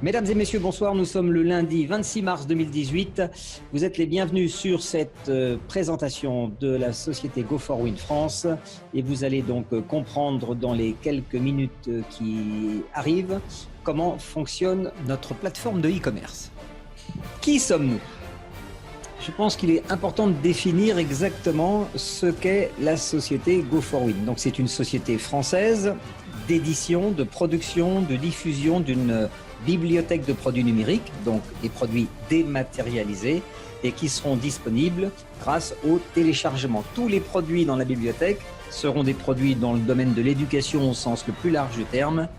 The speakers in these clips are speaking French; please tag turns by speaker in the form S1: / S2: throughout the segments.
S1: Mesdames et messieurs, bonsoir. Nous sommes le lundi 26 mars 2018. Vous êtes les bienvenus sur cette présentation de la société Go4Win France et vous allez donc comprendre dans les quelques minutes qui arrivent comment fonctionne notre plateforme de e-commerce. Qui sommes-nous ? Je pense qu'il est important de définir exactement ce qu'est la société Go4Win. Donc c'est une société française d'édition, de production, de diffusion d'une bibliothèque de produits numériques, donc des produits dématérialisés et qui seront disponibles grâce au téléchargement. Tous les produits dans la bibliothèque seront des produits dans le domaine de l'éducation au sens le plus large du terme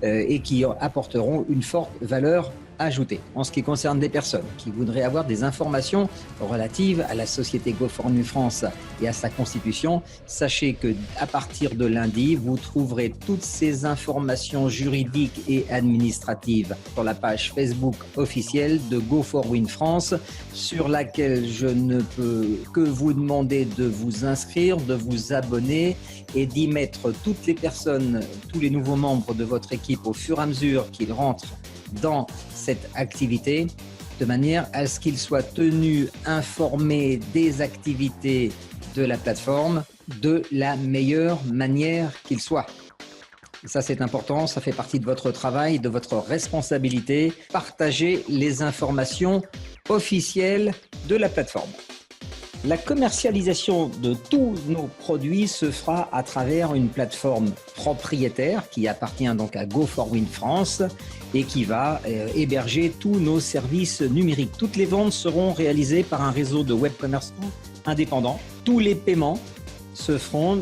S1: et qui apporteront une forte valeur ajoutée. En ce qui concerne des personnes qui voudraient avoir des informations relatives à la société Go4Win France et à sa constitution, sachez que à partir de lundi, vous trouverez toutes ces informations juridiques et administratives sur la page Facebook officielle de Go4Win France, sur laquelle je ne peux que vous demander de vous inscrire, de vous abonner et d'y mettre toutes les personnes, tous les nouveaux membres de votre équipe au fur et à mesure qu'ils rentrent dans cette activité, de manière à ce qu'ils soient tenus informés des activités de la plateforme de la meilleure manière qu'il soit. Et ça, c'est important, ça fait partie de votre travail, de votre responsabilité. Partagez les informations officielles de la plateforme. La commercialisation de tous nos produits se fera à travers une plateforme propriétaire qui appartient donc à Go4Win France et qui va héberger tous nos services numériques. Toutes les ventes seront réalisées par un réseau de web commerçants indépendants. Tous les paiements se feront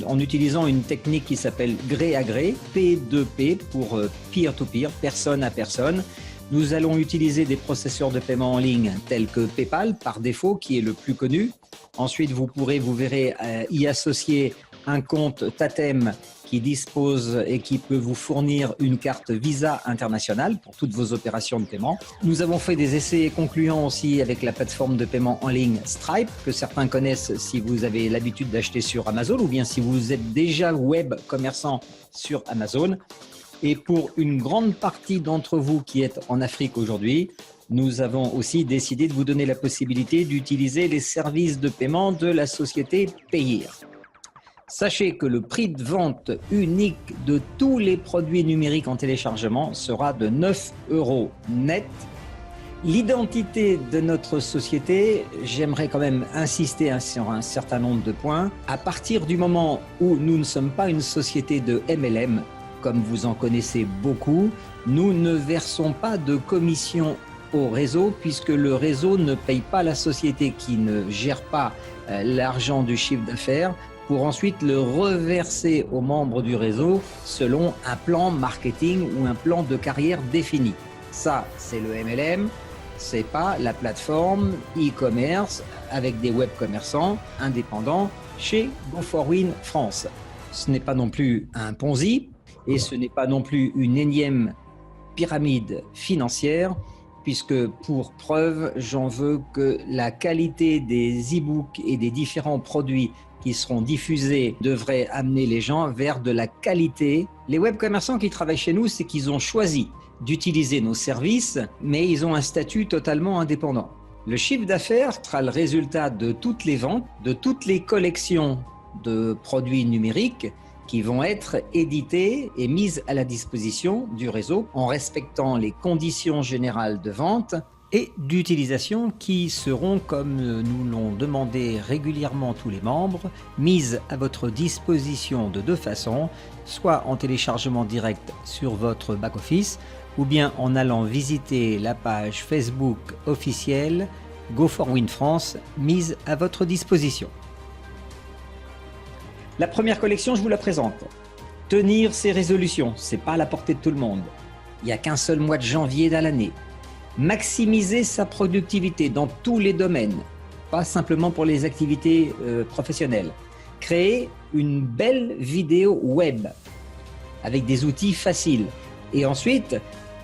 S1: en utilisant une technique qui s'appelle gré à gré, P2P pour peer-to-peer, personne à personne. Nous allons utiliser des processeurs de paiement en ligne tels que PayPal par défaut, qui est le plus connu. Ensuite, vous verrez y associer un compte Tatem qui dispose et qui peut vous fournir une carte Visa internationale pour toutes vos opérations de paiement. Nous avons fait des essais concluants aussi avec la plateforme de paiement en ligne Stripe, que certains connaissent si vous avez l'habitude d'acheter sur Amazon ou bien si vous êtes déjà web commerçant sur Amazon. Et pour une grande partie d'entre vous qui êtes en Afrique aujourd'hui, nous avons aussi décidé de vous donner la possibilité d'utiliser les services de paiement de la société Payir. Sachez que le prix de vente unique de tous les produits numériques en téléchargement sera de 9 € net. L'identité de notre société, j'aimerais quand même insister sur un certain nombre de points. À partir du moment où nous ne sommes pas une société de MLM, comme vous en connaissez beaucoup, nous ne versons pas de commission au réseau puisque le réseau ne paye pas la société qui ne gère pas l'argent du chiffre d'affaires pour ensuite le reverser aux membres du réseau selon un plan marketing ou un plan de carrière défini. Ça, c'est le MLM, c'est pas la plateforme e-commerce avec des web commerçants indépendants chez Go4Win France. Ce n'est pas non plus un Ponzi, et ce n'est pas non plus une énième pyramide financière, puisque pour preuve, j'en veux que la qualité des e-books et des différents produits qui seront diffusés devrait amener les gens vers de la qualité. Les web commerçants qui travaillent chez nous, c'est qu'ils ont choisi d'utiliser nos services, mais ils ont un statut totalement indépendant. Le chiffre d'affaires sera le résultat de toutes les ventes, de toutes les collections de produits numériques qui vont être éditées et mises à la disposition du réseau en respectant les conditions générales de vente et d'utilisation qui seront, comme nous l'ont demandé régulièrement tous les membres, mises à votre disposition de deux façons, soit en téléchargement direct sur votre back-office ou bien en allant visiter la page Facebook officielle Go4Win France mise à votre disposition. La première collection, je vous la présente. Tenir ses résolutions, c'est pas à la portée de tout le monde. Il n'y a qu'un seul mois de janvier dans l'année. Maximiser sa productivité dans tous les domaines, pas simplement pour les activités professionnelles. Créer une belle vidéo web avec des outils faciles. Et ensuite,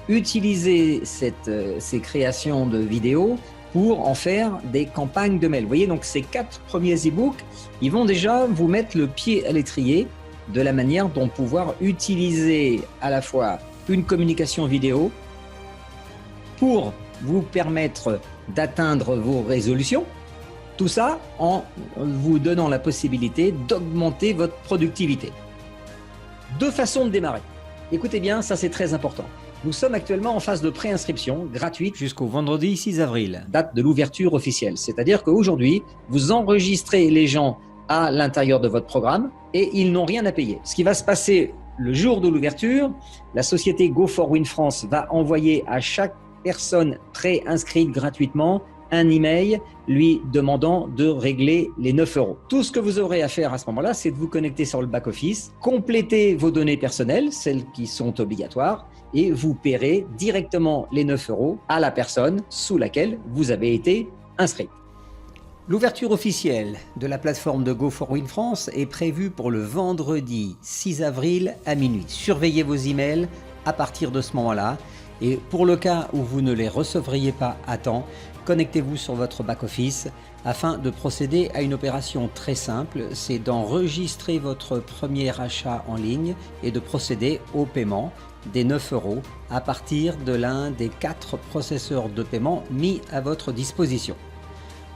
S1: utiliser ces créations de vidéos pour en faire des campagnes de mail. Vous voyez, donc ces 4 premiers e-books, ils vont déjà vous mettre le pied à l'étrier de la manière dont pouvoir utiliser à la fois une communication vidéo pour vous permettre d'atteindre vos résolutions. Tout ça en vous donnant la possibilité d'augmenter votre productivité. Deux façons de démarrer. Écoutez bien, ça c'est très important. Nous sommes actuellement en phase de préinscription gratuite jusqu'au vendredi 6 avril, date de l'ouverture officielle. C'est-à-dire qu'aujourd'hui, vous enregistrez les gens à l'intérieur de votre programme et ils n'ont rien à payer. Ce qui va se passer le jour de l'ouverture, la société Go4Win France va envoyer à chaque personne préinscrite gratuitement un email lui demandant de régler les 9 €. Tout ce que vous aurez à faire à ce moment-là, c'est de vous connecter sur le back-office, compléter vos données personnelles, celles qui sont obligatoires, et vous paierez directement les 9 € à la personne sous laquelle vous avez été inscrit. L'ouverture officielle de la plateforme de Go4Win France est prévue pour le vendredi 6 avril à minuit. Surveillez vos emails à partir de ce moment-là. Et pour le cas où vous ne les recevriez pas à temps, connectez-vous sur votre back-office afin de procéder à une opération très simple, c'est d'enregistrer votre premier achat en ligne et de procéder au paiement des 9 € à partir de l'un des 4 processeurs de paiement mis à votre disposition.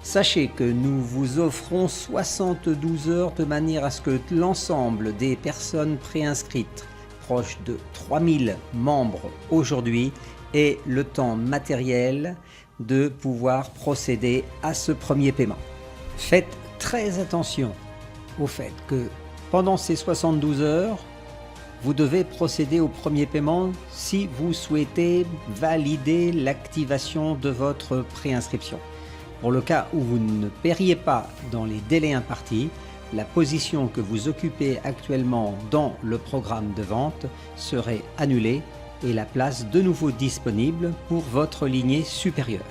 S1: Sachez que nous vous offrons 72 heures de manière à ce que l'ensemble des personnes préinscrites, proche de 3000 membres aujourd'hui, aient le temps matériel de pouvoir procéder à ce premier paiement. Faites très attention au fait que pendant ces 72 heures, vous devez procéder au premier paiement si vous souhaitez valider l'activation de votre préinscription. Pour le cas où vous ne paieriez pas dans les délais impartis, la position que vous occupez actuellement dans le programme de vente serait annulée et la place de nouveau disponible pour votre lignée supérieure.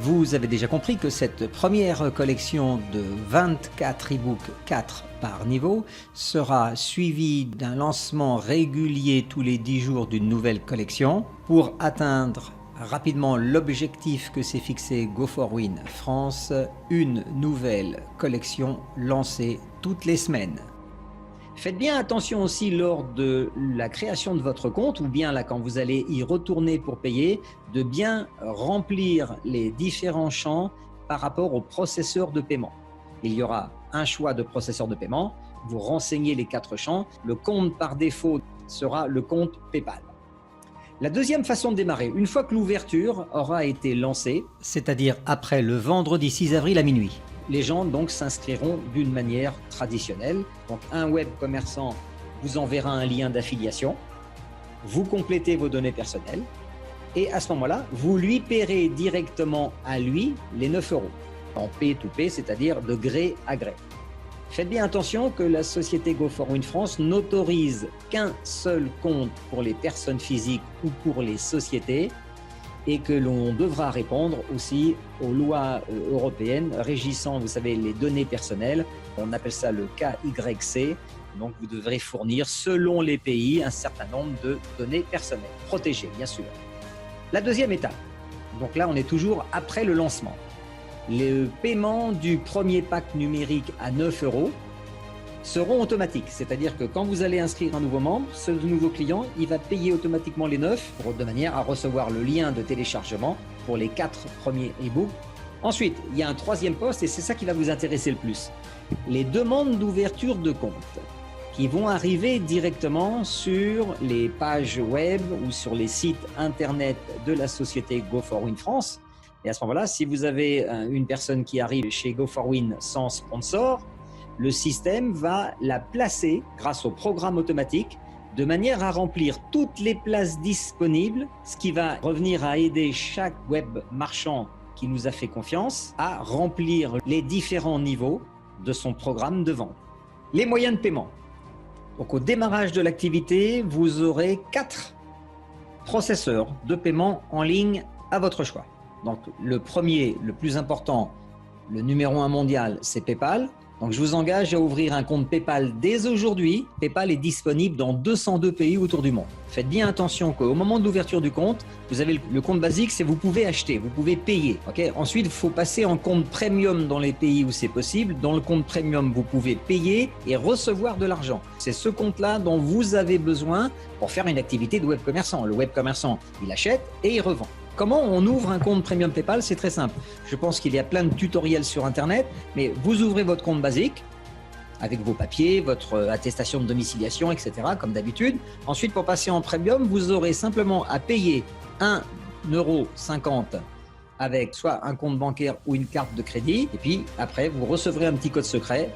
S1: Vous avez déjà compris que cette première collection de 24 e-books, 4 par niveau, sera suivie d'un lancement régulier tous les 10 jours d'une nouvelle collection pour atteindre rapidement l'objectif que s'est fixé Go4Win France, une nouvelle collection lancée toutes les semaines. Faites bien attention aussi lors de la création de votre compte ou bien là quand vous allez y retourner pour payer, de bien remplir les différents champs par rapport au processeur de paiement. Il y aura un choix de processeur de paiement, vous renseignez les 4 champs, le compte par défaut sera le compte PayPal. La deuxième façon de démarrer, une fois que l'ouverture aura été lancée, c'est-à-dire après le vendredi 6 avril à minuit, les gens donc s'inscriront d'une manière traditionnelle. Donc un web commerçant vous enverra un lien d'affiliation, vous complétez vos données personnelles et à ce moment-là, vous lui paierez directement à lui les 9 € en P2P, c'est-à-dire de gré à gré. Faites bien attention que la société Go4Win France n'autorise qu'un seul compte pour les personnes physiques ou pour les sociétés et que l'on devra répondre aussi aux lois européennes régissant, vous savez, les données personnelles. On appelle ça le KYC. Donc, vous devrez fournir, selon les pays, un certain nombre de données personnelles, protégées, bien sûr. La deuxième étape, donc là, on est toujours après le lancement. Le paiement du premier pack numérique à 9 € seront automatiques. C'est-à-dire que quand vous allez inscrire un nouveau membre, ce nouveau client, il va payer automatiquement les 9 de manière à recevoir le lien de téléchargement pour les 4 premiers e-books. Ensuite, il y a un troisième poste et c'est ça qui va vous intéresser le plus. Les demandes d'ouverture de compte qui vont arriver directement sur les pages web ou sur les sites internet de la société Go4Win France. Et à ce moment-là, si vous avez une personne qui arrive chez Go4Win sans sponsor, le système va la placer grâce au programme automatique de manière à remplir toutes les places disponibles, ce qui va revenir à aider chaque web marchand qui nous a fait confiance à remplir les différents niveaux de son programme de vente. Les moyens de paiement. Donc au démarrage de l'activité, vous aurez 4 processeurs de paiement en ligne à votre choix. Donc le premier, le plus important, le numéro 1 mondial, c'est PayPal. Donc je vous engage à ouvrir un compte PayPal dès aujourd'hui. PayPal est disponible dans 202 pays autour du monde. Faites bien attention qu'au moment de l'ouverture du compte, vous avez le compte basique, c'est vous pouvez acheter, vous pouvez payer. Okay. Ensuite, il faut passer en compte premium dans les pays où c'est possible. Dans le compte premium, vous pouvez payer et recevoir de l'argent. C'est ce compte-là dont vous avez besoin pour faire une activité de web commerçant. Le web commerçant, il achète et il revend. Comment on ouvre un compte Premium PayPal? C'est très simple. Je pense qu'il y a plein de tutoriels sur Internet, mais vous ouvrez votre compte basique avec vos papiers, votre attestation de domiciliation, etc., comme d'habitude. Ensuite, pour passer en Premium, vous aurez simplement à payer 1,50 € avec soit un compte bancaire ou une carte de crédit. Et puis après, vous recevrez un petit code secret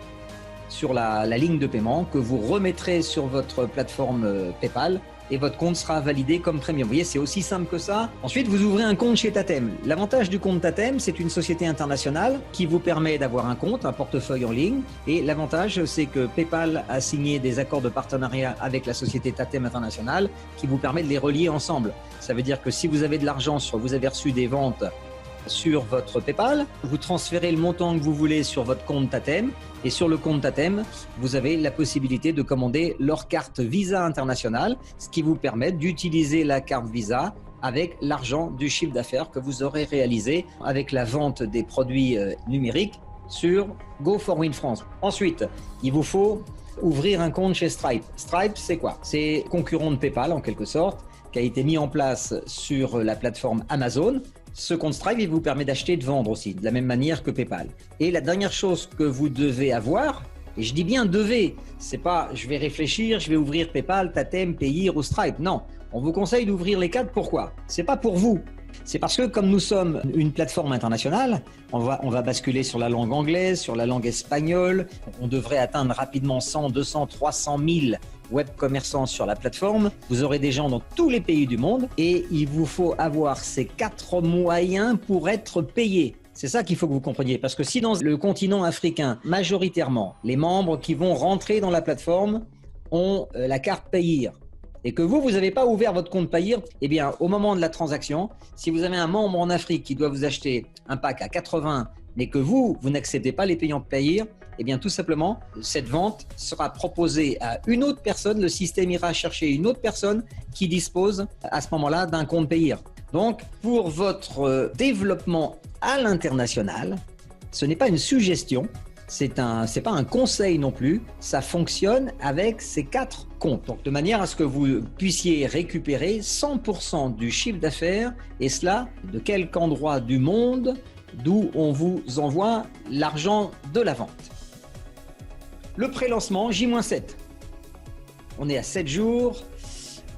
S1: sur la ligne de paiement que vous remettrez sur votre plateforme PayPal et votre compte sera validé comme premium. Vous voyez, c'est aussi simple que ça. Ensuite, vous ouvrez un compte chez Tatem. L'avantage du compte Tatem, c'est une société internationale qui vous permet d'avoir un compte, un portefeuille en ligne. Et l'avantage, c'est que PayPal a signé des accords de partenariat avec la société Tatem International qui vous permet de les relier ensemble. Ça veut dire que si vous avez de l'argent, soit vous avez reçu des ventes sur votre PayPal, vous transférez le montant que vous voulez sur votre compte Tatem et sur le compte Tatem, vous avez la possibilité de commander leur carte Visa internationale, ce qui vous permet d'utiliser la carte Visa avec l'argent du chiffre d'affaires que vous aurez réalisé avec la vente des produits numériques sur Go4Win France. Ensuite, il vous faut ouvrir un compte chez Stripe. Stripe, c'est quoi? C'est concurrent de PayPal en quelque sorte, qui a été mis en place sur la plateforme Amazon. Ce compte Stripe, il vous permet d'acheter et de vendre aussi, de la même manière que PayPal. Et la dernière chose que vous devez avoir, et je dis bien devez, c'est pas je vais réfléchir, je vais ouvrir PayPal, Tatem, Payeer ou Stripe. Non, on vous conseille d'ouvrir les quatre. Pourquoi? C'est pas pour vous. C'est parce que comme nous sommes une plateforme internationale, on va basculer sur la langue anglaise, sur la langue espagnole. On devrait atteindre rapidement 100, 200, 300 000 web commerçants sur la plateforme. Vous aurez des gens dans tous les pays du monde et il vous faut avoir ces 4 moyens pour être payé. C'est ça qu'il faut que vous compreniez, parce que si dans le continent africain, majoritairement, les membres qui vont rentrer dans la plateforme ont la carte Payeer, et que vous n'avez pas ouvert votre compte Payeer, eh bien, au moment de la transaction, si vous avez un membre en Afrique qui doit vous acheter un pack à 80, mais que vous n'acceptez pas les payants Payeer, eh bien, tout simplement, cette vente sera proposée à une autre personne. Le système ira chercher une autre personne qui dispose à ce moment-là d'un compte Payeer. Donc, pour votre développement à l'international, ce n'est pas une suggestion, c'est pas un conseil non plus, ça fonctionne avec ces 4 comptes. Donc, de manière à ce que vous puissiez récupérer 100% du chiffre d'affaires, et cela de quelque endroit du monde d'où on vous envoie l'argent de la vente. Le pré-lancement J-7. On est à 7 jours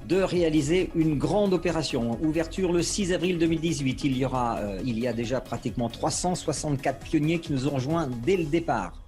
S1: de réaliser une grande opération. Ouverture le 6 avril 2018. Il y a déjà pratiquement 364 pionniers qui nous ont rejoints dès le départ.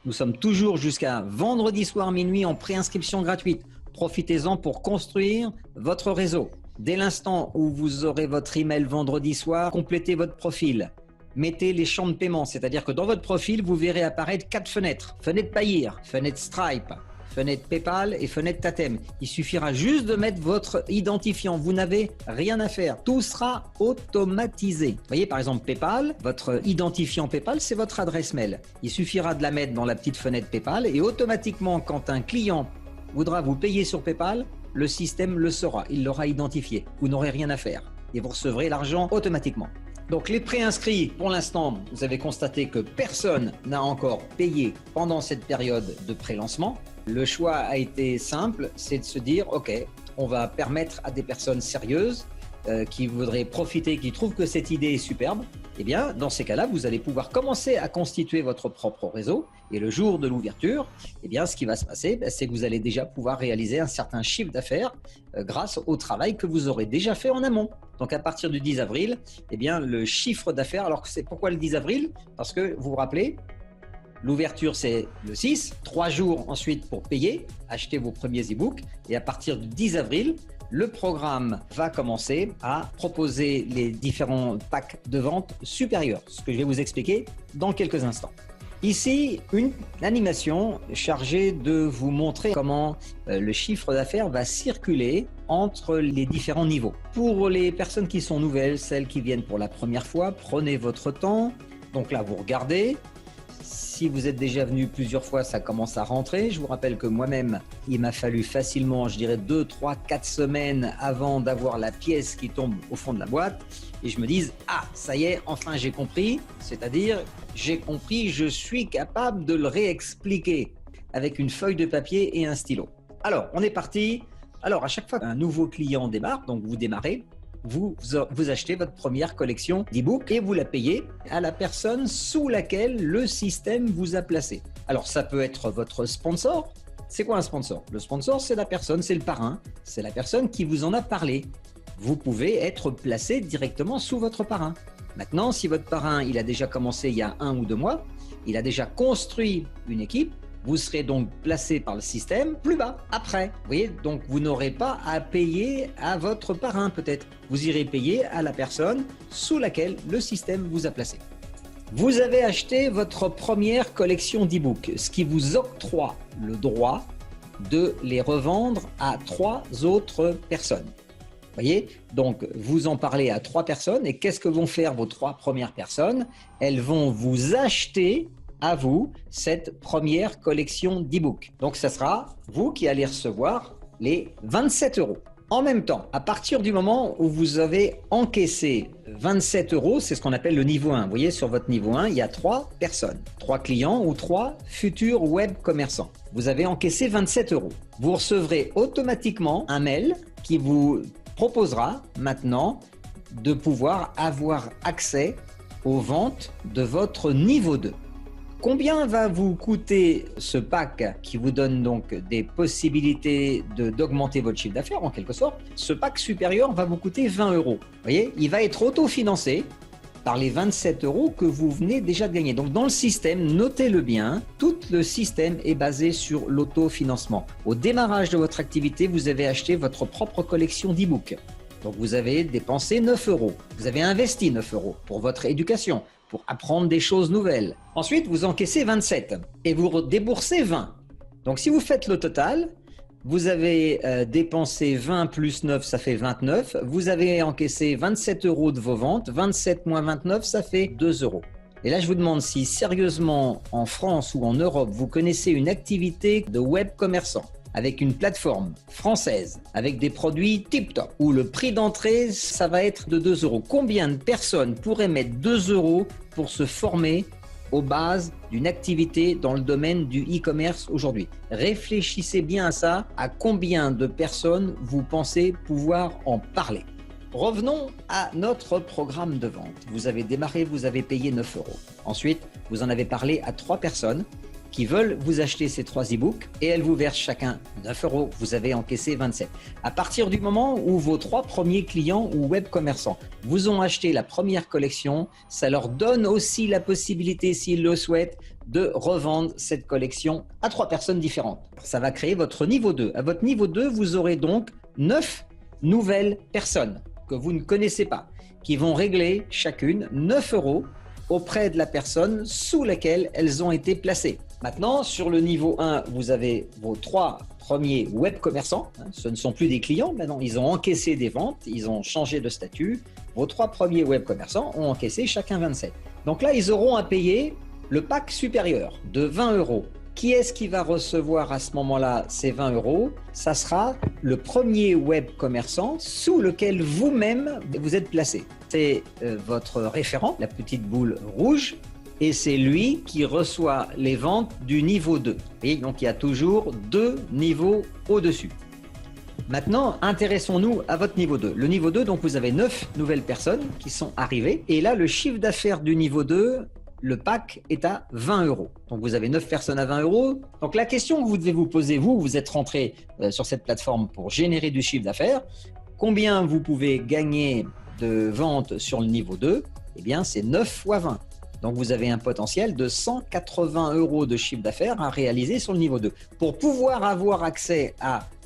S1: Nous sommes toujours jusqu'à vendredi soir minuit en préinscription gratuite. Profitez-en pour construire votre réseau. Dès l'instant où vous aurez votre email vendredi soir, complétez votre profil. Mettez les champs de paiement, c'est-à-dire que dans votre profil, vous verrez apparaître 4 fenêtres. Fenêtre Payeer, fenêtre Stripe, fenêtre PayPal et fenêtre Tatem. Il suffira juste de mettre votre identifiant. Vous n'avez rien à faire. Tout sera automatisé. Vous voyez, par exemple, PayPal, votre identifiant PayPal, c'est votre adresse mail. Il suffira de la mettre dans la petite fenêtre PayPal et automatiquement, quand un client voudra vous payer sur PayPal, le système le saura. Il l'aura identifié. Vous n'aurez rien à faire et vous recevrez l'argent automatiquement. Donc les préinscrits, pour l'instant, vous avez constaté que personne n'a encore payé pendant cette période de pré-lancement. Le choix a été simple, c'est de se dire, OK, on va permettre à des personnes sérieuses qui voudraient profiter, qui trouvent que cette idée est superbe. Eh bien, dans ces cas-là, vous allez pouvoir commencer à constituer votre propre réseau. Et le jour de l'ouverture, eh bien, ce qui va se passer, c'est que vous allez déjà pouvoir réaliser un certain chiffre d'affaires grâce au travail que vous aurez déjà fait en amont. Donc, à partir du 10 avril, eh bien, le chiffre d'affaires, alors c'est pourquoi le 10 avril? Parce que vous vous rappelez, l'ouverture, c'est le 6, 3 jours ensuite pour payer, acheter vos premiers e-books. Et à partir du 10 avril, le programme va commencer à proposer les différents packs de vente supérieurs, ce que je vais vous expliquer dans quelques instants. Ici, une animation chargée de vous montrer comment le chiffre d'affaires va circuler entre les différents niveaux. Pour les personnes qui sont nouvelles, celles qui viennent pour la première fois, prenez votre temps. Donc là, vous regardez. Si vous êtes déjà venu plusieurs fois, ça commence à rentrer. Je vous rappelle que moi-même, il m'a fallu facilement, je dirais 2, 3, 4 semaines avant d'avoir la pièce qui tombe au fond de la boîte. Et je me dis, ah, ça y est, enfin j'ai compris. C'est-à-dire, j'ai compris, je suis capable de le réexpliquer avec une feuille de papier et un stylo. Alors, on est parti. Alors, à chaque fois qu'un nouveau client démarre, donc vous démarrez, vous achetez votre première collection d'e-books et vous la payez à la personne sous laquelle le système vous a placé. Alors ça peut être votre sponsor. C'est quoi un sponsor? Le sponsor, c'est la personne, c'est le parrain, c'est la personne qui vous en a parlé. Vous pouvez être placé directement sous votre parrain. Maintenant, si votre parrain, il a déjà commencé il y a 1 ou 2 mois, il a déjà construit une équipe, vous serez donc placé par le système plus bas, après. Vous voyez, donc vous n'aurez pas à payer à votre parrain peut-être. Vous irez payer à la personne sous laquelle le système vous a placé. Vous avez acheté votre première collection d'e-books, ce qui vous octroie le droit de les revendre à 3 autres personnes. Vous voyez, donc vous en parlez à 3 personnes et qu'est-ce que vont faire vos 3 premières personnes? Elles vont vous acheter à vous cette première collection d'e-books. Donc ça sera vous qui allez recevoir les 27 €. En même temps, à partir du moment où vous avez encaissé 27 €, c'est ce qu'on appelle le niveau 1. Vous voyez, sur votre niveau 1, il y a 3 personnes, 3 clients ou 3 futurs web commerçants. Vous avez encaissé 27 €. Vous recevrez automatiquement un mail qui vous proposera maintenant de pouvoir avoir accès aux ventes de votre niveau 2. Combien va vous coûter ce pack qui vous donne donc des possibilités d'augmenter votre chiffre d'affaires en quelque sorte? Ce pack supérieur va vous coûter 20 €. Vous voyez, il va être autofinancé par les 27 € que vous venez déjà de gagner. Donc dans le système, notez-le bien, tout le système est basé sur l'autofinancement. Au démarrage de votre activité, vous avez acheté votre propre collection d'e-books. Donc vous avez dépensé 9 €. Vous avez investi 9 € pour votre éducation, pour apprendre des choses nouvelles. Ensuite, vous encaissez 27 et vous déboursez 20. Donc si vous faites le total, vous avez dépensé 20 plus 9, ça fait 29. Vous avez encaissé 27 € de vos ventes. 27 moins 29, ça fait 2 €. Et là, je vous demande si sérieusement, en France ou en Europe, vous connaissez une activité de web commerçant avec une plateforme française, avec des produits tip-top, où le prix d'entrée, ça va être de 2 €. Combien de personnes pourraient mettre 2 € pour se former aux bases d'une activité dans le domaine du e-commerce aujourd'hui? Réfléchissez bien à ça, à combien de personnes vous pensez pouvoir en parler. Revenons à notre programme de vente. Vous avez démarré, vous avez payé 9 €. Ensuite, vous en avez parlé à 3 personnes qui veulent vous acheter ces 3 e-books et elles vous versent chacun 9 €. Vous avez encaissé 27. À partir du moment où vos 3 premiers clients ou web commerçants vous ont acheté la première collection, ça leur donne aussi la possibilité, s'ils le souhaitent, de revendre cette collection à 3 personnes différentes. Ça va créer votre niveau 2. À votre niveau 2, vous aurez donc 9 nouvelles personnes que vous ne connaissez pas, qui vont régler chacune 9 € auprès de la personne sous laquelle elles ont été placées. Maintenant, sur le niveau 1, vous avez vos 3 premiers web commerçants. Ce ne sont plus des clients, maintenant ils ont encaissé des ventes, ils ont changé de statut. Vos 3 premiers web commerçants ont encaissé chacun 27. Donc là, ils auront à payer le pack supérieur de 20 €. Qui est-ce qui va recevoir à ce moment-là ces 20 €? Ça sera le premier web commerçant sous lequel vous-même vous êtes placé. C'est votre référent, la petite boule rouge, et c'est lui qui reçoit les ventes du niveau 2. Et donc il y a toujours 2 niveaux au-dessus. Maintenant, intéressons-nous à votre niveau 2. Le niveau 2, donc vous avez 9 nouvelles personnes qui sont arrivées. Et là, le chiffre d'affaires du niveau 2, le pack est à 20 €. Donc vous avez 9 personnes à 20 €. Donc la question que vous devez vous poser, vous êtes rentré sur cette plateforme pour générer du chiffre d'affaires. Combien vous pouvez gagner de ventes sur le niveau 2? Eh bien, c'est 9 fois 20. Donc vous avez un potentiel de 180 € de chiffre d'affaires à réaliser sur le niveau 2. Pour pouvoir avoir accès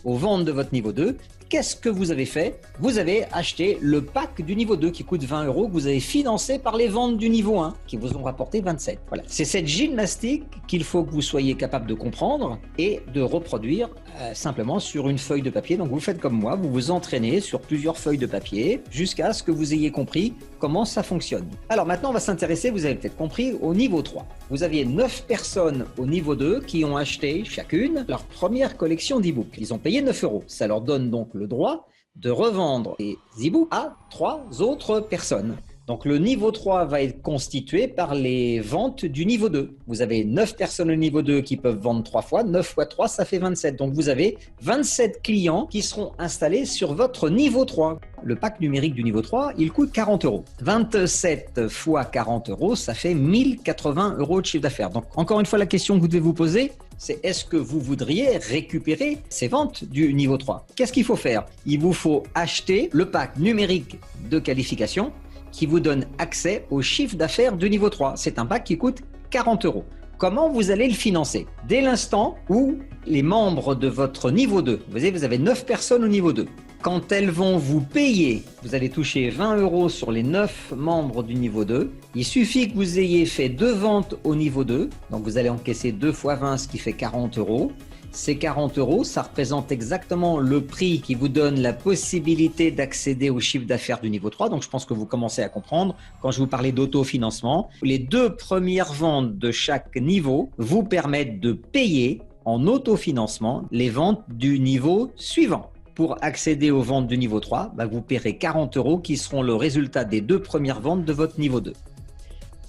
S1: aux ventes de votre niveau 2, qu'est-ce que vous avez fait? Vous avez acheté le pack du niveau 2 qui coûte 20 € que vous avez financé par les ventes du niveau 1 qui vous ont rapporté 27. Voilà. C'est cette gymnastique qu'il faut que vous soyez capable de comprendre et de reproduire simplement sur une feuille de papier. Donc vous faites comme moi, vous vous entraînez sur plusieurs feuilles de papier jusqu'à ce que vous ayez compris comment ça fonctionne. Alors maintenant, on va s'intéresser, vous avez peut-être compris, au niveau 3. Vous aviez 9 personnes au niveau 2 qui ont acheté chacune leur première collection d'e-books. Ils ont payé 9 €. Ça leur donne donc le droit de revendre les e-books à 3 autres personnes. Donc, le niveau 3 va être constitué par les ventes du niveau 2. Vous avez 9 personnes au niveau 2 qui peuvent vendre 3 fois. 9 fois 3, ça fait 27. Donc, vous avez 27 clients qui seront installés sur votre niveau 3. Le pack numérique du niveau 3, il coûte 40 euros. 27 fois 40 euros, ça fait 1080 euros de chiffre d'affaires. Donc, encore une fois, la question que vous devez vous poser, c'est est-ce que vous voudriez récupérer ces ventes du niveau 3? Qu'est-ce qu'il faut faire? Il vous faut acheter le pack numérique de qualification qui vous donne accès au chiffre d'affaires du niveau 3. C'est un pack qui coûte 40 euros. Comment vous allez le financer? Dès l'instant où les membres de votre niveau 2, vous avez 9 personnes au niveau 2, quand elles vont vous payer, vous allez toucher 20 euros sur les 9 membres du niveau 2. Il suffit que vous ayez fait 2 ventes au niveau 2, donc vous allez encaisser 2 fois 20, ce qui fait 40 euros. Ces 40 euros, ça représente exactement le prix qui vous donne la possibilité d'accéder au chiffre d'affaires du niveau 3. Donc, je pense que vous commencez à comprendre quand je vous parlais d'autofinancement. Les 2 premières ventes de chaque niveau vous permettent de payer en autofinancement les ventes du niveau suivant. Pour accéder aux ventes du niveau 3, vous paierez 40 euros qui seront le résultat des 2 premières ventes de votre niveau 2.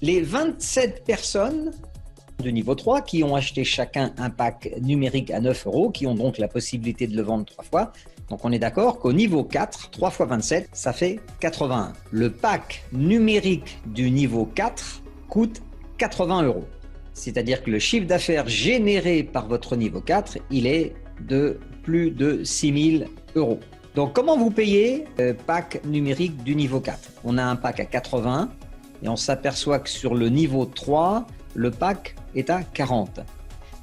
S1: Les 27 personnes de niveau 3 qui ont acheté chacun un pack numérique à 9 euros, qui ont donc la possibilité de le vendre 3 fois. Donc on est d'accord qu'au niveau 4, 3 fois 27, ça fait 81. Le pack numérique du niveau 4 coûte 80 euros. C'est-à-dire que le chiffre d'affaires généré par votre niveau 4, il est de plus de 6 000 euros. Donc comment vous payez le pack numérique du niveau 4? On a un pack à 80 et on s'aperçoit que sur le niveau 3, le pack est à 40.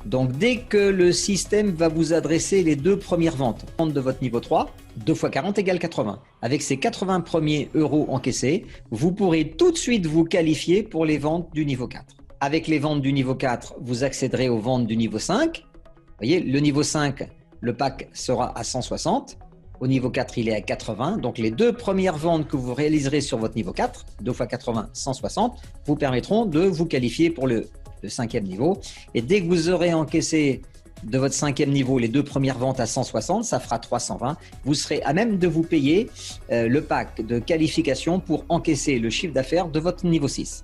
S1: Donc, dès que le système va vous adresser les 2 premières ventes de votre niveau 3, 2 fois 40 égale 80. Avec ces 80 premiers euros encaissés, vous pourrez tout de suite vous qualifier pour les ventes du niveau 4. Avec les ventes du niveau 4, vous accéderez aux ventes du niveau 5. Vous voyez, le niveau 5, le pack sera à 160. Au niveau 4, il est à 80. Donc, les 2 premières ventes que vous réaliserez sur votre niveau 4, 2 fois 80, 160, vous permettront de vous qualifier pour le 5e niveau. Et dès que vous aurez encaissé de votre 5e niveau les 2 premières ventes à 160, ça fera 320. Vous serez à même de vous payer le pack de qualification pour encaisser le chiffre d'affaires de votre niveau 6.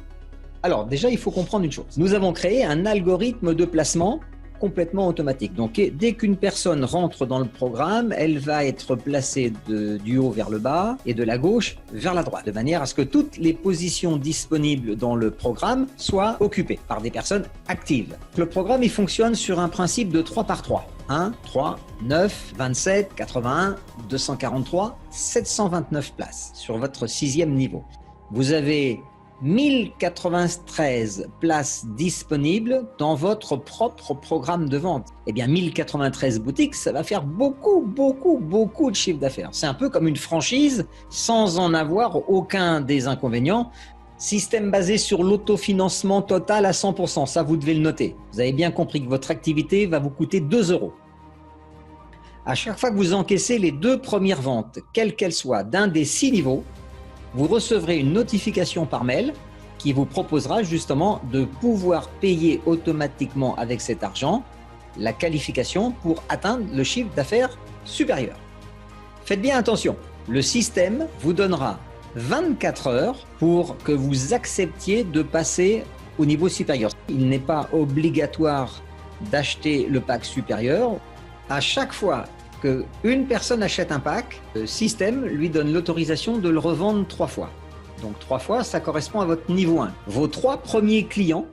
S1: Alors, déjà, il faut comprendre une chose. Nous avons créé un algorithme de placement complètement automatique. Donc, dès qu'une personne rentre dans le programme, elle va être placée du haut vers le bas et de la gauche vers la droite, de manière à ce que toutes les positions disponibles dans le programme soient occupées par des personnes actives. Le programme, il fonctionne sur un principe de 3 par 3. 1, 3, 9, 27, 81, 243, 729 places sur votre 6e niveau. Vous avez 1093 places disponibles dans votre propre programme de vente. Eh bien, 1093 boutiques, ça va faire beaucoup de chiffre d'affaires. C'est un peu comme une franchise sans en avoir aucun des inconvénients. Système basé sur l'autofinancement total à 100%, ça vous devez le noter. Vous avez bien compris que votre activité va vous coûter 2 euros. À chaque fois que vous encaissez les 2 premières ventes, quelles qu'elles soient, d'un des 6 niveaux, vous recevrez une notification par mail qui vous proposera justement de pouvoir payer automatiquement avec cet argent la qualification pour atteindre le chiffre d'affaires supérieur. Faites bien attention, le système vous donnera 24 heures pour que vous acceptiez de passer au niveau supérieur. Il n'est pas obligatoire d'acheter le pack supérieur. À chaque fois qu'une personne achète un pack, le système lui donne l'autorisation de le revendre 3 fois. Donc 3 fois, ça correspond à votre niveau 1. Vos 3 premiers clients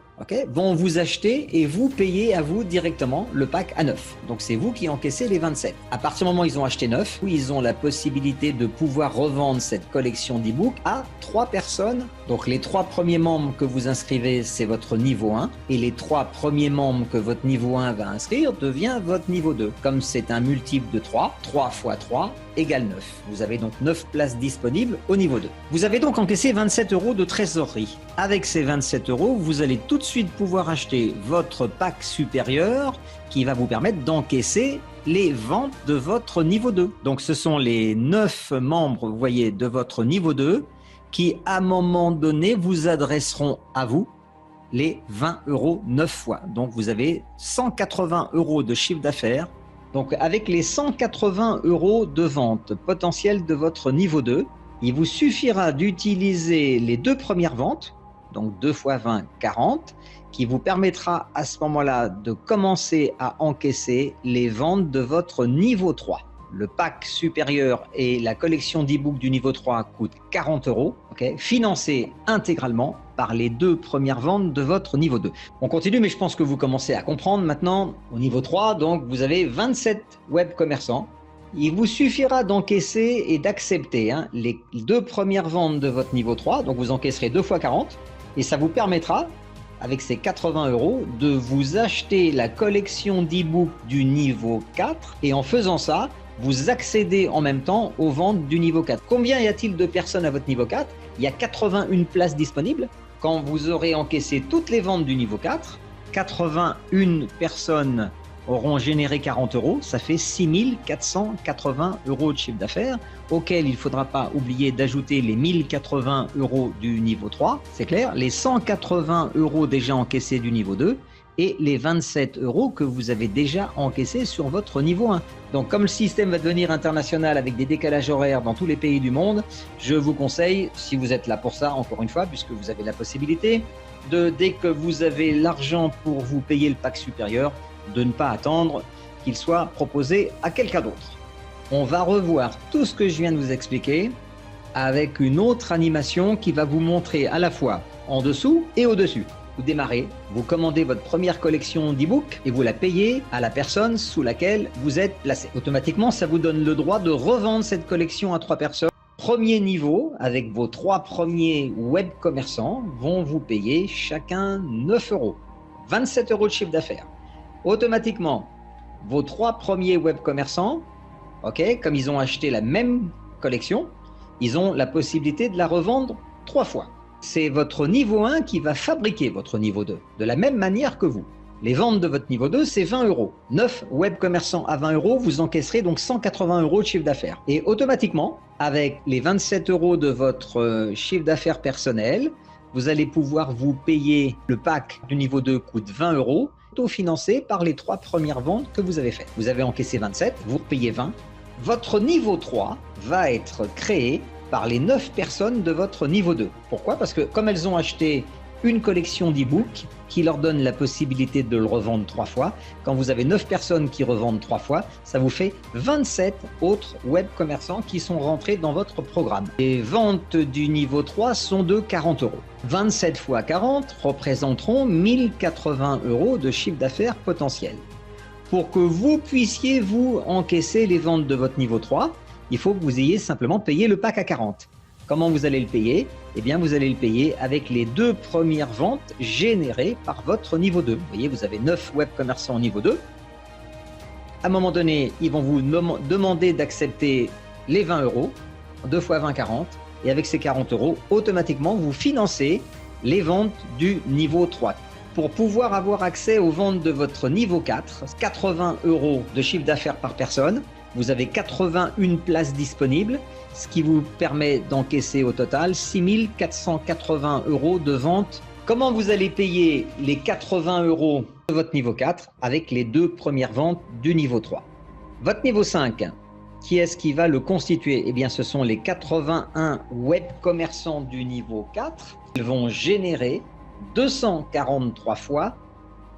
S1: vont vous acheter et vous payer à vous directement le pack à 9. Donc c'est vous qui encaissez les 27. À partir du moment où ils ont acheté 9, ils ont la possibilité de pouvoir revendre cette collection d'e-books à 3 personnes. Donc les 3 premiers membres que vous inscrivez, c'est votre niveau 1. Et les 3 premiers membres que votre niveau 1 va inscrire devient votre niveau 2. Comme c'est un multiple de 3, 3 fois 3 égale 9. Vous avez donc 9 places disponibles au niveau 2. Vous avez donc encaissé 27 euros de trésorerie. Avec ces 27 euros, vous allez tout de suite pouvoir acheter votre pack supérieur qui va vous permettre d'encaisser les ventes de votre niveau 2. Donc ce sont les 9 membres, vous voyez, de votre niveau 2 qui, à un moment donné, vous adresseront à vous les 20 euros 9 fois. Donc vous avez 180 euros de chiffre d'affaires. Donc avec les 180 euros de vente potentielle de votre niveau 2, Il vous suffira d'utiliser les 2 premières ventes, donc 2 fois 20, 40, qui vous permettra à ce moment-là de commencer à encaisser les ventes de votre niveau 3. Le pack supérieur et la collection d'e-books du niveau 3 coûtent 40 €, financés intégralement par les 2 premières ventes de votre niveau 2. On continue, mais je pense que vous commencez à comprendre maintenant. Au niveau 3, donc, vous avez 27 web commerçants. Il vous suffira d'encaisser et d'accepter les 2 premières ventes de votre niveau 3. Donc, vous encaisserez 2 fois 40 et ça vous permettra, avec ces 80 €, de vous acheter la collection d'e-books du niveau 4 et en faisant ça, vous accédez en même temps aux ventes du niveau 4. Combien y a-t-il de personnes à votre niveau 4? Il y a 81 places disponibles. Quand vous aurez encaissé toutes les ventes du niveau 4, 81 personnes auront généré 40 €, ça fait 6 480 € de chiffre d'affaires, auquel il ne faudra pas oublier d'ajouter les 1080 € du niveau 3, c'est clair, les 180 € déjà encaissés du niveau 2 et les 27 € que vous avez déjà encaissés sur votre niveau 1. Donc comme le système va devenir international avec des décalages horaires dans tous les pays du monde, je vous conseille, si vous êtes là pour ça, encore une fois, puisque vous avez la possibilité, dès que vous avez l'argent pour vous payer le pack supérieur, de ne pas attendre qu'il soit proposé à quelqu'un d'autre. On va revoir tout ce que je viens de vous expliquer avec une autre animation qui va vous montrer à la fois en dessous et au-dessus. Vous démarrez, vous commandez votre première collection d'e-books et vous la payez à la personne sous laquelle vous êtes placé. Automatiquement, ça vous donne le droit de revendre cette collection à 3 personnes. Premier niveau, avec vos 3 premiers web commerçants, vont vous payer chacun 9 €, 27 € de chiffre d'affaires. Automatiquement, vos 3 premiers web commerçants, comme ils ont acheté la même collection, ils ont la possibilité de la revendre 3 fois. C'est votre niveau 1 qui va fabriquer votre niveau 2, de la même manière que vous. Les ventes de votre niveau 2, c'est 20 €. 9 web commerçants à 20 €, vous encaisserez donc 180 € de chiffre d'affaires. Et automatiquement, avec les 27 € de votre chiffre d'affaires personnel, vous allez pouvoir vous payer le pack du niveau 2 coûte 20 €, financé par les 3 premières ventes que vous avez faites. Vous avez encaissé 27, vous repayez 20. Votre niveau 3 va être créé par les 9 personnes de votre niveau 2. Pourquoi? Parce que comme elles ont acheté une collection d'e-books qui leur donne la possibilité de le revendre 3 fois, quand vous avez 9 personnes qui revendent 3 fois, ça vous fait 27 autres web commerçants qui sont rentrés dans votre programme. Les ventes du niveau 3 sont de 40 €. 27 fois 40 représenteront 1080 € de chiffre d'affaires potentiel. Pour que vous puissiez vous encaisser les ventes de votre niveau 3, il faut que vous ayez simplement payé le pack à 40. Comment vous allez le payer? Eh bien, vous allez le payer avec les 2 premières ventes générées par votre niveau 2. Vous voyez, vous avez 9 web commerçants au niveau 2. À un moment donné, ils vont vous demander d'accepter les 20 €, 2 fois 20, 40. Et avec ces 40 €, automatiquement, vous financez les ventes du niveau 3. Pour pouvoir avoir accès aux ventes de votre niveau 4, 80 € de chiffre d'affaires par personne, vous avez 81 places disponibles, ce qui vous permet d'encaisser au total 6 480 € de vente. Comment vous allez payer les 80 € de votre niveau 4 avec les 2 premières ventes du niveau 3? Votre niveau 5, qui est-ce qui va le constituer? Eh bien, ce sont les 81 web commerçants du niveau 4. Ils vont générer 243 fois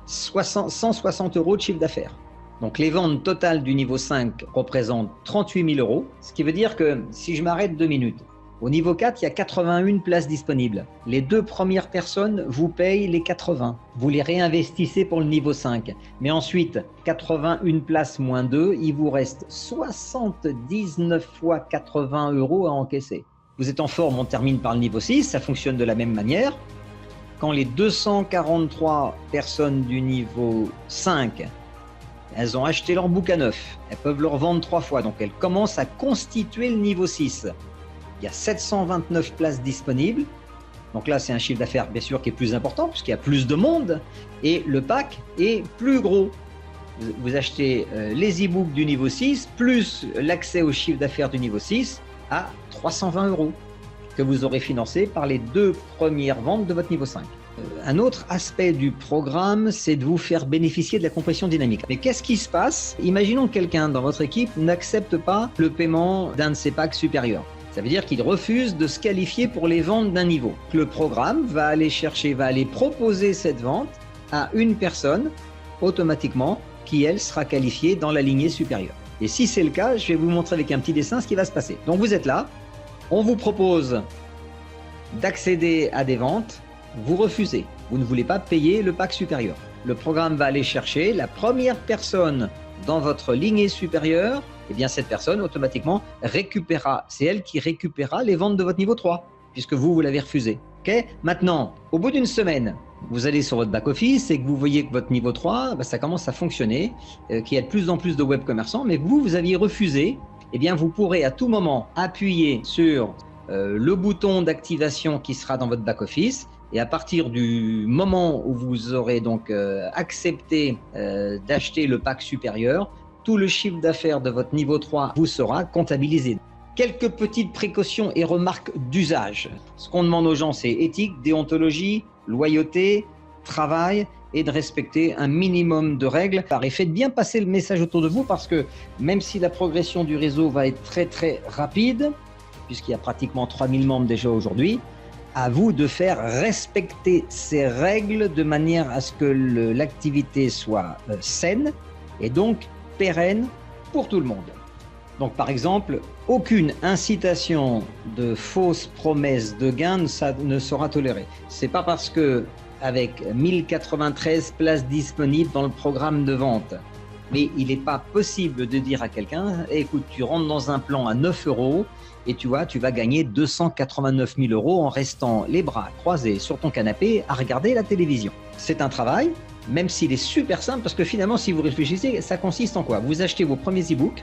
S1: 160 € de chiffre d'affaires. Donc les ventes totales du niveau 5 représentent 38 000 €, ce qui veut dire que si je m'arrête 2 minutes, au niveau 4, il y a 81 places disponibles. Les 2 premières personnes vous payent les 80. Vous les réinvestissez pour le niveau 5. Mais ensuite, 81 places moins 2, il vous reste 79 fois 80 € à encaisser. Vous êtes en forme, on termine par le niveau 6, ça fonctionne de la même manière. Quand les 243 personnes du niveau 5, elles ont acheté leur book à 9, elles peuvent le revendre 3 fois, donc elles commencent à constituer le niveau 6. Il y a 729 places disponibles, donc là c'est un chiffre d'affaires bien sûr qui est plus important puisqu'il y a plus de monde et le pack est plus gros. Vous achetez les e-books du niveau 6 plus l'accès au chiffre d'affaires du niveau 6 à 320 € que vous aurez financé par les 2 premières ventes de votre niveau 5. Un autre aspect du programme, c'est de vous faire bénéficier de la compression dynamique. Mais qu'est-ce qui se passe? Imaginons que quelqu'un dans votre équipe n'accepte pas le paiement d'un de ces packs supérieurs. Ça veut dire qu'il refuse de se qualifier pour les ventes d'un niveau. Le programme va aller proposer cette vente à une personne automatiquement qui, elle, sera qualifiée dans la lignée supérieure. Et si c'est le cas, je vais vous montrer avec un petit dessin ce qui va se passer. Donc vous êtes là, on vous propose d'accéder à des ventes, vous refusez. Vous ne voulez pas payer le pack supérieur. Le programme va aller chercher la première personne dans votre lignée supérieure, et bien cette personne automatiquement récupérera, c'est elle qui récupérera les ventes de votre niveau 3, puisque vous l'avez refusé. Okay. Maintenant, au bout d'une semaine, vous allez sur votre back-office et que vous voyez que votre niveau 3, ça commence à fonctionner, qu'il y a de plus en plus de web commerçants, mais vous aviez refusé, eh bien vous pourrez à tout moment appuyer sur le bouton d'activation qui sera dans votre back-office. Et à partir du moment où vous aurez donc accepté d'acheter le pack supérieur, tout le chiffre d'affaires de votre niveau 3 vous sera comptabilisé. Quelques petites précautions et remarques d'usage. Ce qu'on demande aux gens, c'est éthique, déontologie, loyauté, travail et de respecter un minimum de règles. Et faites bien passer le message autour de vous parce que même si la progression du réseau va être très très rapide, puisqu'il y a pratiquement 3000 membres déjà aujourd'hui, à vous de faire respecter ces règles de manière à ce que l'activité soit saine et donc pérenne pour tout le monde. Donc par exemple, aucune incitation de fausses promesses de gains ne sera tolérée. C'est pas parce que avec 1093 places disponibles dans le programme de vente, mais il n'est pas possible de dire à quelqu'un « Écoute, tu rentres dans un plan à 9 € et tu vois, tu vas gagner 289 000 € en restant les bras croisés sur ton canapé à regarder la télévision. » C'est un travail, même s'il est super simple, parce que finalement, si vous réfléchissez, ça consiste en quoi? Vous achetez vos premiers e-books,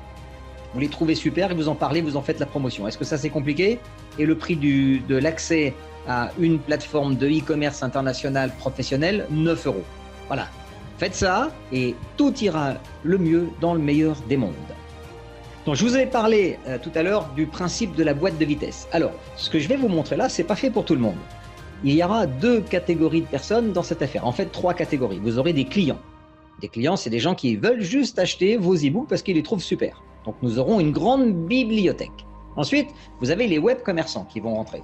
S1: vous les trouvez super et vous en parlez, vous en faites la promotion. Est-ce que ça c'est compliqué? Et le prix de l'accès à une plateforme de e-commerce international professionnel, 9 €. Voilà. Faites ça et tout ira le mieux dans le meilleur des mondes. Donc, je vous avais parlé tout à l'heure du principe de la boîte de vitesse. Alors, ce que je vais vous montrer là, c'est pas fait pour tout le monde. Il y aura 2 catégories de personnes dans cette affaire. En fait, 3 catégories. Vous aurez des clients. Des clients, c'est des gens qui veulent juste acheter vos e-books parce qu'ils les trouvent super. Donc, nous aurons une grande bibliothèque. Ensuite, vous avez les web commerçants qui vont rentrer.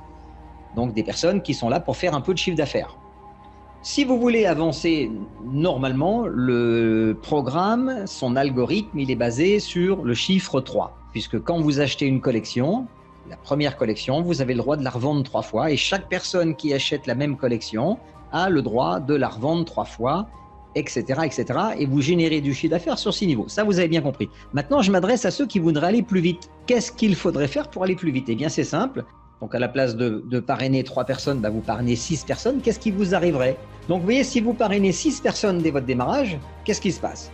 S1: Donc, des personnes qui sont là pour faire un peu de chiffre d'affaires. Si vous voulez avancer normalement, le programme, son algorithme, il est basé sur le chiffre 3. Puisque quand vous achetez une collection, la première collection, vous avez le droit de la revendre 3 fois. Et chaque personne qui achète la même collection a le droit de la revendre 3 fois, etc., etc. Et vous générez du chiffre d'affaires sur 6 niveaux. Ça, vous avez bien compris. Maintenant, je m'adresse à ceux qui voudraient aller plus vite. Qu'est-ce qu'il faudrait faire pour aller plus vite? Eh bien, c'est simple. Donc, à la place de parrainer 3 personnes, vous parrainez 6 personnes. Qu'est-ce qui vous arriverait? Donc, vous voyez, si vous parrainez 6 personnes dès votre démarrage, qu'est-ce qui se passe?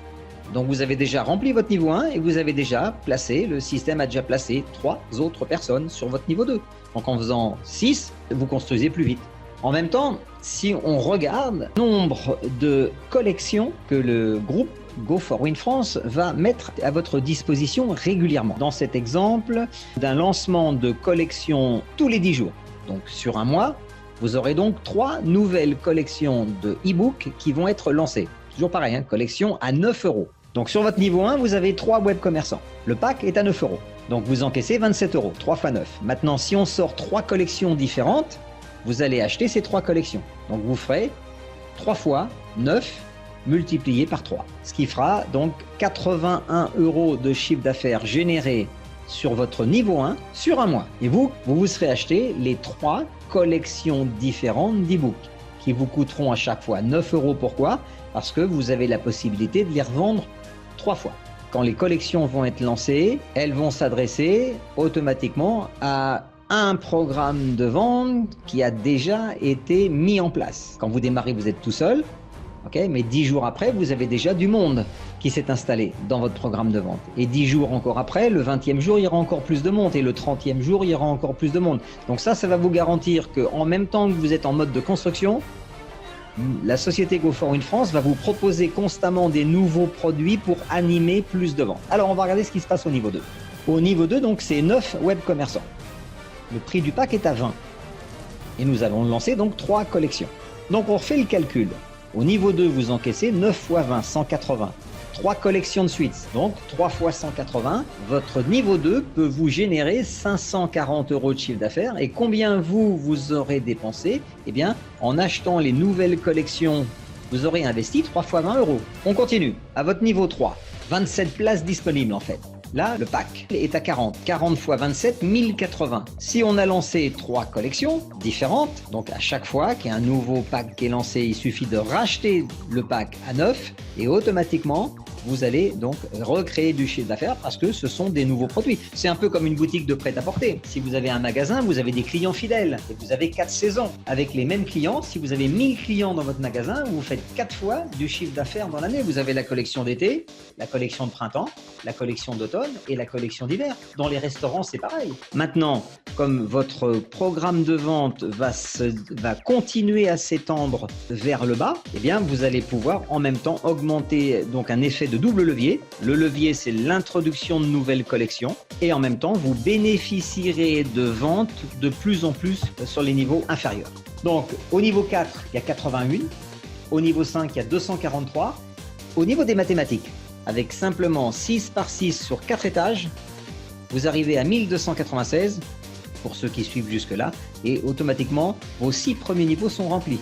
S1: Donc, vous avez déjà rempli votre niveau 1 et vous avez déjà placé, le système a déjà placé 3 autres personnes sur votre niveau 2. Donc, en faisant 6, vous construisez plus vite. En même temps, si on regarde le nombre de collections que le groupe Go4Win France va mettre à votre disposition régulièrement. Dans cet exemple d'un lancement de collection tous les 10 jours, donc sur un mois, vous aurez donc 3 nouvelles collections de e-books qui vont être lancées. Toujours pareil, collection à 9 €. Donc sur votre niveau 1, vous avez 3 web commerçants. Le pack est à 9 €. Donc vous encaissez 27 €, 3 fois 9. Maintenant, si on sort 3 collections différentes, vous allez acheter ces 3 collections. Donc vous ferez 3 fois 9 multiplié par 3. Ce qui fera donc 81 € de chiffre d'affaires généré sur votre niveau 1 sur un mois. Et vous serez acheté les 3 collections différentes d'e-books qui vous coûteront à chaque fois 9 €. Pourquoi? Parce que vous avez la possibilité de les revendre 3 fois. Quand les collections vont être lancées, elles vont s'adresser automatiquement à un programme de vente qui a déjà été mis en place. Quand vous démarrez, vous êtes tout seul. Okay, mais 10 jours après, vous avez déjà du monde qui s'est installé dans votre programme de vente. Et 10 jours encore après, le 20e jour, il y aura encore plus de monde. Et le 30e jour, il y aura encore plus de monde. Donc ça va vous garantir qu'en même temps que vous êtes en mode de construction, la société Go4Win France va vous proposer constamment des nouveaux produits pour animer plus de ventes. Alors, on va regarder ce qui se passe au niveau 2. Au niveau 2, donc, c'est 9 web commerçants. Le prix du pack est à 20. Et nous allons lancer donc 3 collections. Donc, on refait le calcul. Au niveau 2, vous encaissez 9 fois 20, 180. 3 collections de suites, donc 3 fois 180. Votre niveau 2 peut vous générer 540 € de chiffre d'affaires. Et combien vous aurez dépensé? Eh bien, en achetant les nouvelles collections, vous aurez investi 3 fois 20 €. On continue. À votre niveau 3, 27 places disponibles en fait. Là, le pack est à 40. 40 fois 27, 1080. Si on a lancé 3 collections différentes, donc à chaque fois qu'il y a un nouveau pack qui est lancé, il suffit de racheter le pack à 9 et automatiquement, vous allez donc recréer du chiffre d'affaires parce que ce sont des nouveaux produits. C'est un peu comme une boutique de prêt-à-porter. Si vous avez un magasin, vous avez des clients fidèles et vous avez 4 saisons. Avec les mêmes clients, si vous avez 1000 clients dans votre magasin, vous faites 4 fois du chiffre d'affaires dans l'année. Vous avez la collection d'été, la collection de printemps, la collection d'automne et la collection d'hiver. Dans les restaurants, c'est pareil. Maintenant, comme votre programme de vente va continuer à s'étendre vers le bas, eh bien, vous allez pouvoir en même temps augmenter donc un effet de double levier. Le levier, c'est l'introduction de nouvelles collections et en même temps, vous bénéficierez de ventes de plus en plus sur les niveaux inférieurs. Donc, au niveau 4, il y a 81. Au niveau 5, il y a 243. Au niveau des mathématiques, avec simplement 6 par 6 sur 4 étages, vous arrivez à 1296 pour ceux qui suivent jusque-là et automatiquement, vos 6 premiers niveaux sont remplis.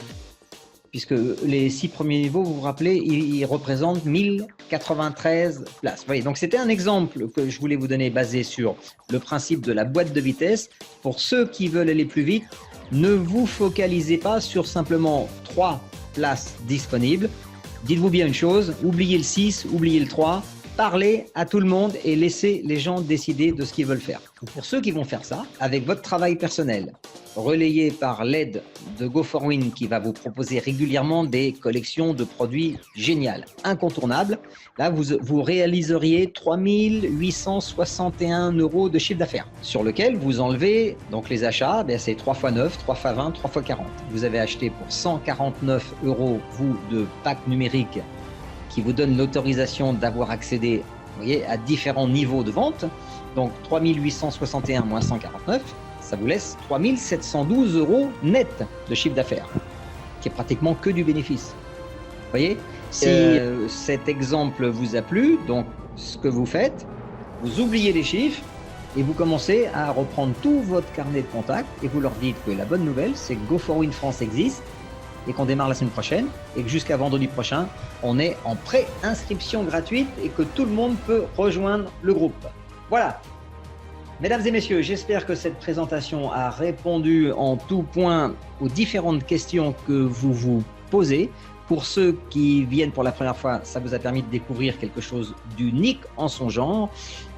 S1: Puisque les 6 premiers niveaux, vous vous rappelez, ils représentent 1093 places. Vous voyez, donc c'était un exemple que je voulais vous donner basé sur le principe de la boîte de vitesse. Pour ceux qui veulent aller plus vite, ne vous focalisez pas sur simplement 3 places disponibles. Dites-vous bien une chose, oubliez le 6, oubliez le 3, parlez à tout le monde et laissez les gens décider de ce qu'ils veulent faire. Pour ceux qui vont faire ça, avec votre travail personnel, relayé par l'aide de Go4Win qui va vous proposer régulièrement des collections de produits géniales, incontournables, là vous réaliseriez 3 861 € de chiffre d'affaires sur lequel vous enlevez donc les achats, c'est 3 x 9, 3 x 20, 3 x 40. Vous avez acheté pour 149 € vous de pack numérique qui vous donne l'autorisation d'avoir accédé, vous voyez, à différents niveaux de vente. Donc 3 861 moins 149, ça vous laisse 3 712 € net de chiffre d'affaires, qui est pratiquement que du bénéfice. Vous voyez, si cet exemple vous a plu, donc ce que vous faites, vous oubliez les chiffres et vous commencez à reprendre tout votre carnet de contacts et vous leur dites que la bonne nouvelle, c'est que Go4Win France existe et qu'on démarre la semaine prochaine et que jusqu'à vendredi prochain, on est en pré-inscription gratuite et que tout le monde peut rejoindre le groupe. Voilà. Mesdames et messieurs, j'espère que cette présentation a répondu en tout point aux différentes questions que vous vous posez. Pour ceux qui viennent pour la première fois, ça vous a permis de découvrir quelque chose d'unique en son genre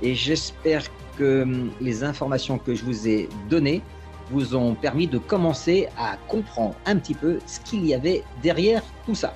S1: et j'espère que les informations que je vous ai données vous ont permis de commencer à comprendre un petit peu ce qu'il y avait derrière tout ça.